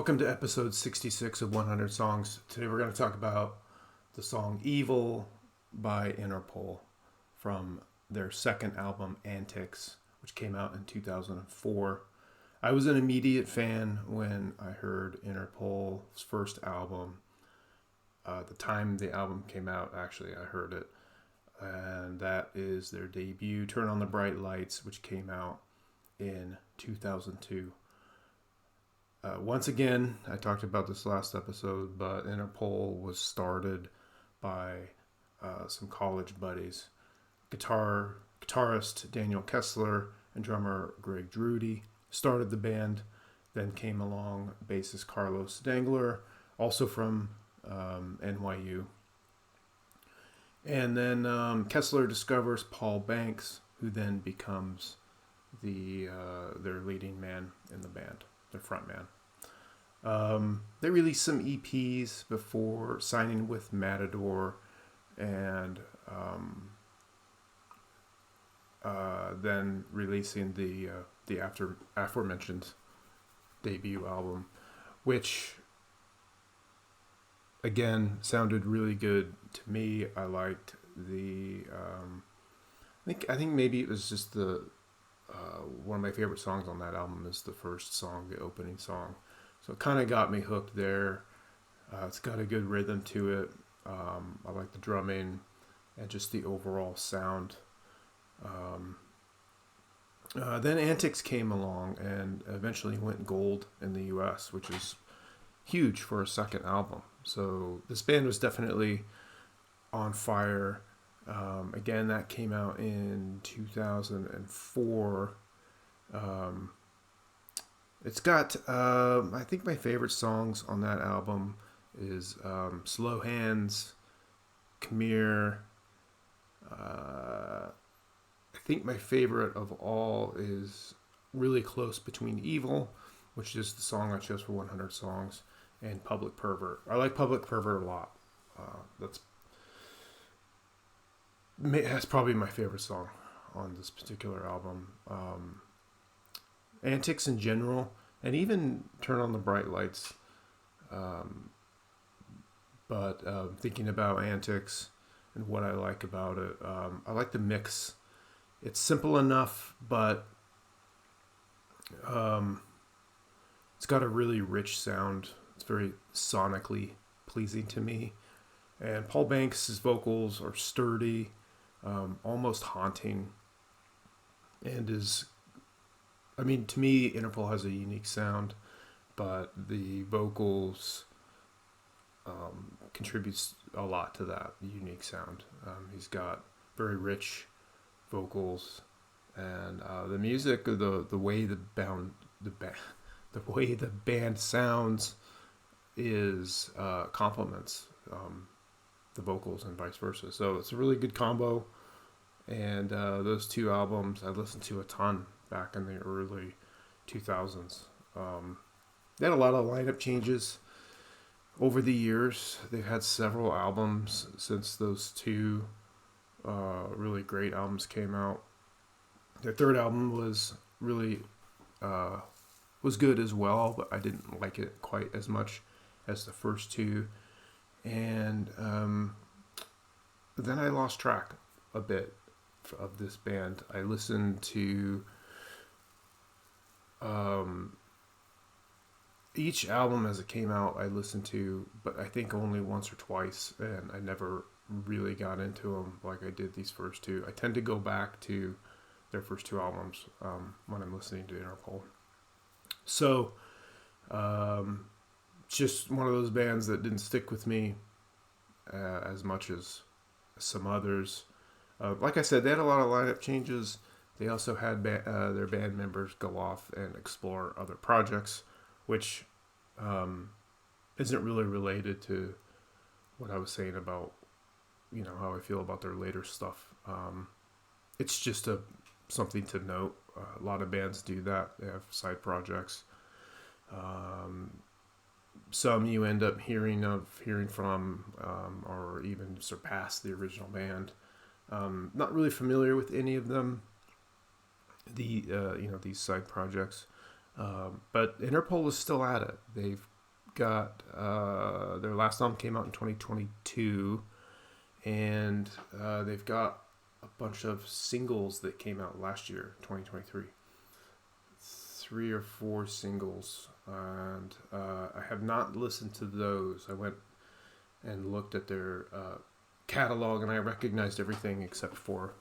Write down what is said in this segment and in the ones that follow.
Welcome to episode 66 of 100 Songs. Today we're going to talk about the song Evil by Interpol from their second album, Antics, which came out in 2004. I was an immediate fan when I heard Interpol's first album. The time the album came out, actually, I heard it. And that is their debut, Turn on the Bright Lights, which came out in 2002. Once again, I talked about this last episode, but Interpol was started by some college buddies. Guitarist Daniel Kessler and drummer Greg Drudy started the band. Then came along bassist Carlos Dangler, also from NYU. And then Kessler discovers Paul Banks, who then becomes their leading man in the band, their front man. They released some EPs before signing with Matador, and then releasing the aforementioned debut album, which again sounded really good to me. I liked the I think maybe it was just the one of my favorite songs on that album is the first song, the opening song. So it kind of got me hooked there. It's got a good rhythm to it. I like the drumming and just the overall sound. Then Antics came along and eventually went gold in the US, which is huge for a second album. So this band was definitely on fire. Again, that came out in 2004. It's got, I think my favorite songs on that album is Slow Hands, Come Here. I think my favorite of all is Really Close Between Evil, which is the song I chose for 100 Songs, and Public Pervert. I like Public Pervert a lot. That's probably my favorite song on this particular album. Antics in general, and even Turn on the Bright Lights. But thinking about Antics and what I like about it, I like the mix. It's simple enough, but it's got a really rich sound. It's very sonically pleasing to me. And Paul Banks' vocals are sturdy, almost haunting, and to me, Interpol has a unique sound, but the vocals contributes a lot to that unique sound. He's got very rich vocals, and the music, the way the way the band sounds is complements the vocals and vice versa. So it's a really good combo. And those two albums I listened to a ton back in the early 2000s. They had a lot of lineup changes over the years. They've had several albums since those two really great albums came out. Their third album was really was good as well, but I didn't like it quite as much as the first two. And then I lost track a bit of this band. I listened to each album as it came out. I listened to, but I think only once or twice, and I never really got into them like I did these first two. I tend to go back to their first two albums when I'm listening to Interpol. So just one of those bands that didn't stick with me as much as some others. Like I said, they had a lot of lineup changes. They also had their band members go off and explore other projects, which isn't really related to what I was saying about, how I feel about their later stuff. It's just something to note. A lot of bands do that. They have side projects. Some you end up hearing from, or even surpass the original band. Not really familiar with any of them. These side projects, but Interpol is still at it. They've got their last album came out in 2022, and they've got a bunch of singles that came out last year, 2023. 3 or 4 singles, and I have not listened to those. I went and looked at their catalog, and I recognized everything except for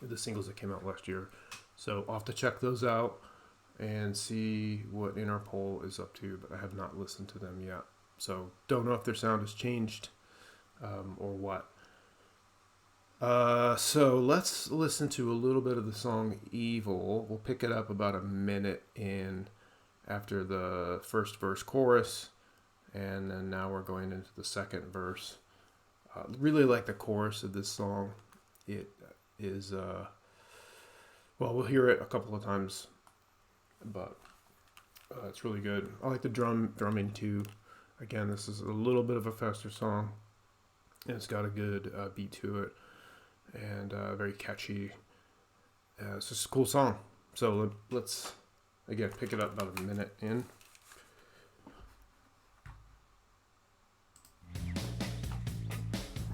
the singles that came out last year. So I'll have to check those out and see what Interpol is up to, but I have not listened to them yet. So don't know if their sound has changed or what. So let's listen to a little bit of the song Evil. We'll pick it up about a minute in after the first verse chorus, and then now we're going into the second verse. Really like the chorus of this song. It is, we'll hear it a couple of times, but it's really good. I like the drumming too. Again, this is a little bit of a faster song, and it's got a good beat to it, and very catchy. It's just a cool song. So let's, again, pick it up about a minute in.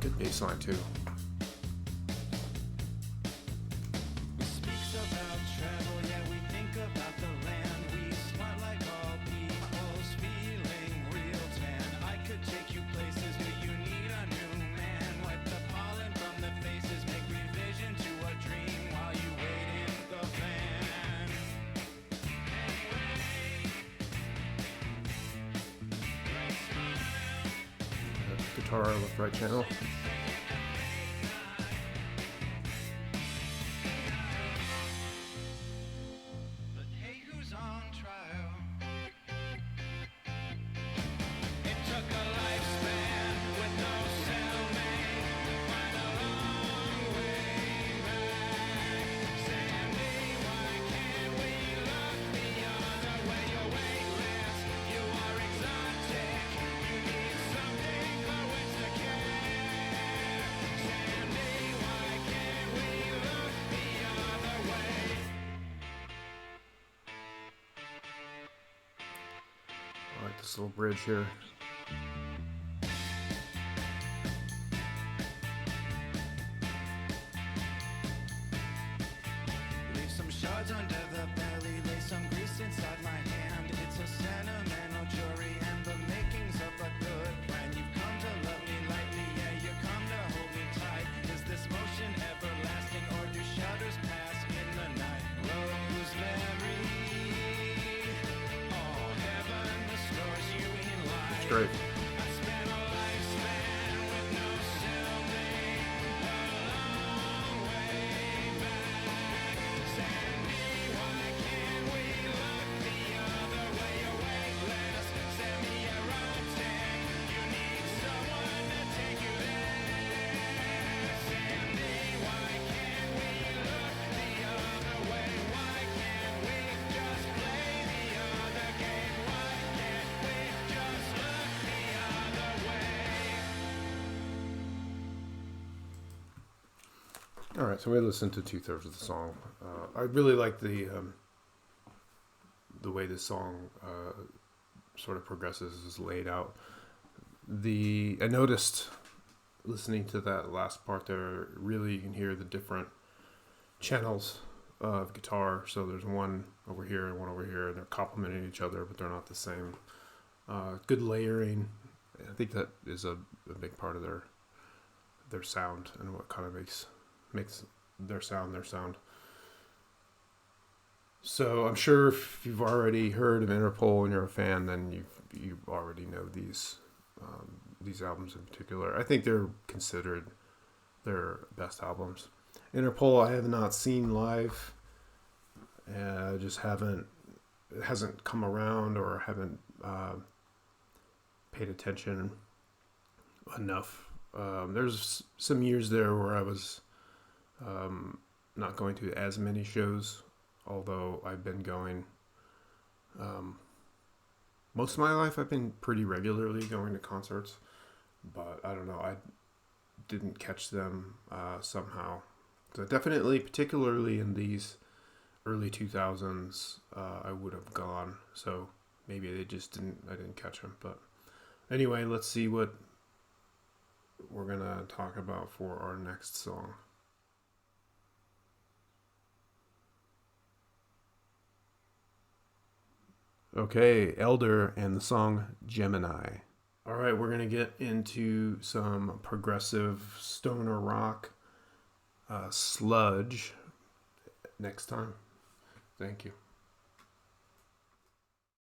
Good bass line too. Guitar left right channel. I like this little bridge here. Leave some shards under the belly, lay some grease inside my hand. It's a sentimental jury and the makings of a good plan. You've come to love me lightly, yeah, you come to hold me tight. Is this motion everlasting or do shadows pass in the night? Rosemary, all heaven restores you in life. It's great. I spent a lifespan with no cellmate, a long way back. Sandy, why can't we look the other way? Awake, let us send me a rotate. You need someone to take you there. Sandy, why can't we look the other way? Why can't we just play the other game? Why can't we just look the other way? All right, so we listened to 2/3 of the song. I really like the way this song sort of progresses, is laid out. I noticed listening to that last part there, really you can hear the different channels of guitar. So there's one over here and one over here, and they're complementing each other, but they're not the same. Good layering. I think that is a big part of their sound and what kind of makes their sound. So I'm sure if you've already heard of Interpol and you're a fan, then you already know these albums in particular. I think they're considered their best albums. Interpol I have not seen live. Just it hasn't come around, or haven't paid attention enough. There's some years there where I was not going to as many shows, although I've been going most of my life. I've been pretty regularly going to concerts, but I don't know, I didn't catch them somehow. So definitely, particularly in these early 2000s, I would have gone. So maybe they just didn't. I didn't catch them. But anyway, let's see what we're gonna talk about for our next song. Okay, Elder and the song Gemini. All right, we're going to get into some progressive stoner rock, sludge next time. Thank you.